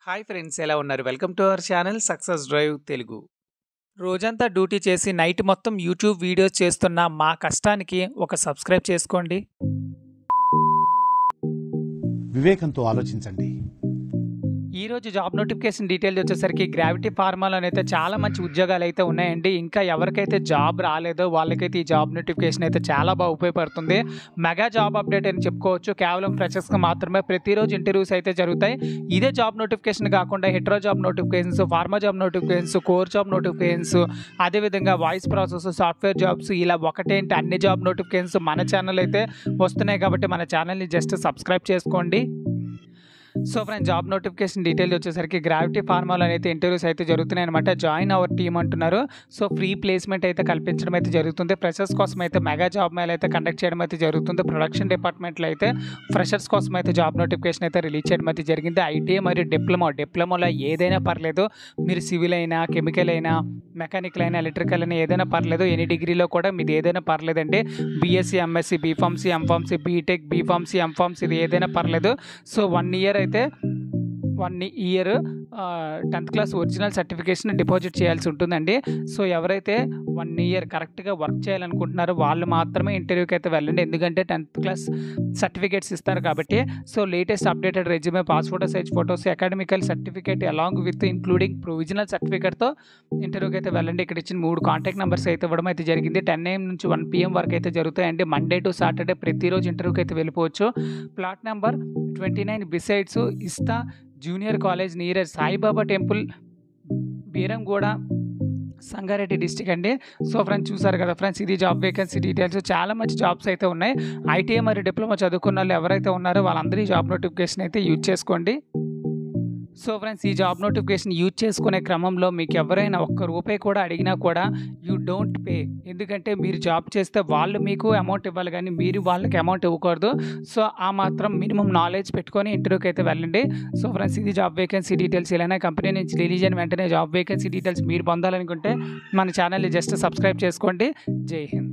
Hi friends, ఎలా ఉన్నారు? Welcome to our channel success drive Telugu. రోజంతా డ్యూటీ చేసి నైట్ మొత్తం యూట్యూబ్ వీడియోస్ చేస్తున్న మా కష్టానికి ఒక సబ్స్క్రైబ్ చేసుకోండి. వివేకంతో ఆలోచించండి. ఈరోజు జాబ్ నోటిఫికేషన్ డీటెయిల్స్ వచ్చేసరికి గ్రావిటీ ఫార్మాలోనే అయితే చాలా మంచి ఉద్యోగాలు అయితే ఉన్నాయండి. ఇంకా ఎవరికైతే జాబ్ రాలేదో వాళ్ళకైతే ఈ జాబ్ నోటిఫికేషన్ అయితే చాలా బాగా ఉపయోగపడుతుంది. మెగా జాబ్ అప్డేట్ అని చెప్పుకోవచ్చు. కేవలం ఫ్రెషర్స్కి మాత్రమే ప్రతిరోజు ఇంటర్వ్యూస్ అయితే జరుగుతాయి. ఇదే జాబ్ నోటిఫికేషన్ కాకుండా Hetero job notifications, pharma job notifications, core job notifications, అదేవిధంగా వాయిస్ ప్రాసెస్, సాఫ్ట్వేర్ జాబ్స్, ఇలా ఒకటేంటి అన్ని జాబ్ నోటిఫికేషన్స్ మన ఛానల్ అయితే వస్తున్నాయి. కాబట్టి మన ఛానల్ని జస్ట్ సబ్స్క్రైబ్ చేసుకోండి. So friends, job notification details వచ్చేసరికి గ్రావిటీ ఫార్మాలో అయితే ఇంటర్వ్యూస్ అయితే జరుగుతున్నాయి అనమాట. జాయిన్ అవర్ టీమ్ అంటున్నారు. సో ఫ్రీ ప్లేస్మెంట్ అయితే కల్పించడం అయితే జరుగుతుంది. ఫ్రెషర్స్ కోసం అయితే మెగా జాబ్ మేళ అయితే కండక్ట్ చేయడం అయితే జరుగుతుంది. ప్రొడక్షన్ డిపార్ట్మెంట్లో అయితే ఫ్రెషర్స్ కోసం అయితే జాబ్ నోటిఫికేషన్ అయితే రిలీజ్ చేయడం అయితే జరిగింది. ఐటీఐ మరియు డిప్లొమాలో ఏదైనా పర్లేదు. మీరు సివిల్ అయినా, కెమికల్ అయినా, మెకానికల్ అయినా, ఎలక్ట్రికల్ అయినా ఏదైనా పర్లేదు. ఎనీ డిగ్రీలో కూడా మీది ఏదైనా పర్లేదండి. BSc, MSc, B pharmacy, M pharmacy, BTech, B pharmacy, M pharmacy, ఇది ఏదైనా పర్లేదు. సో 1 ఇయర్ అయితే 1 year 10th class original certification deposit చేయాల్సి ఉంటుందండి. సో ఎవరైతే 1 ఇయర్ కరెక్ట్గా వర్క్ చేయాలనుకుంటున్నారో వాళ్ళు మాత్రమే ఇంటర్వ్యూకి అయితే వెళ్ళండి. ఎందుకంటే 10th క్లాస్ సర్టిఫికేట్స్ ఇస్తారు కాబట్టి. So latest updated resume, passport size photos, academical certificate along with including provisional సర్టిఫికేట్తో ఇంటర్వ్యూకి అయితే వెళ్ళండి. ఇక్కడ ఇచ్చిన 3 కాంటాక్ట్ నెంబర్స్ అయితే ఇవ్వడం అయితే జరిగింది. 10 AM నుంచి 1 PM వరకు అయితే జరుగుతాయండి. మండే టు సాటర్డే ప్రతిరోజు ఇంటర్వ్యూకి అయితే వెళ్ళిపోవచ్చు. ప్లాట్ నెంబర్ 29 బిసైడ్స్ ఇస్తా junior college near Saibaba temple, Beeramguda, Sangareddy district అండి. సో ఫ్రెండ్స్, చూసారు కదా ఫ్రెండ్స్, ఇది జాబ్ వేకెన్సీ డీటెయిల్స్. చాలా మంచి జాబ్స్ అయితే ఉన్నాయి. ఐటీఐ మరియు డిప్లొమా చదువుకున్న వాళ్ళు ఎవరైతే ఉన్నారో వాళ్ళందరూ ఈ జాబ్ నోటిఫికేషన్ అయితే యూజ్ చేసుకోండి. సో ఫ్రెండ్స్, ఈ జాబ్ నోటిఫికేషన్ యూజ్ చేసుకునే క్రమంలో మీకు ఎవరైనా ఒక్క రూపాయి కూడా అడిగినా కూడా యూ డోంట్ పే. ఎందుకంటే మీరు జాబ్ చేస్తే వాళ్ళు మీకు అమౌంట్ ఇవ్వాలి, కానీ మీరు వాళ్ళకి అమౌంట్ ఇవ్వకూడదు. సో ఆ మాత్రం మినిమం నాలెడ్జ్ పెట్టుకొని ఇంటర్వ్యూకి అయితే వెళ్ళండి. సో ఫ్రెండ్స్, ఇది జాబ్ వేకెన్సీ డీటెయిల్స్. ఇలా కంపెనీ నుంచి రిలీజ్ అయిన వెంటనే జాబ్ వేకెన్సీ డీటెయిల్స్ మీరు పొందాలనుకుంటే మన ఛానల్ని జస్ట్ సబ్స్క్రైబ్ చేసుకోండి. జై హింద్.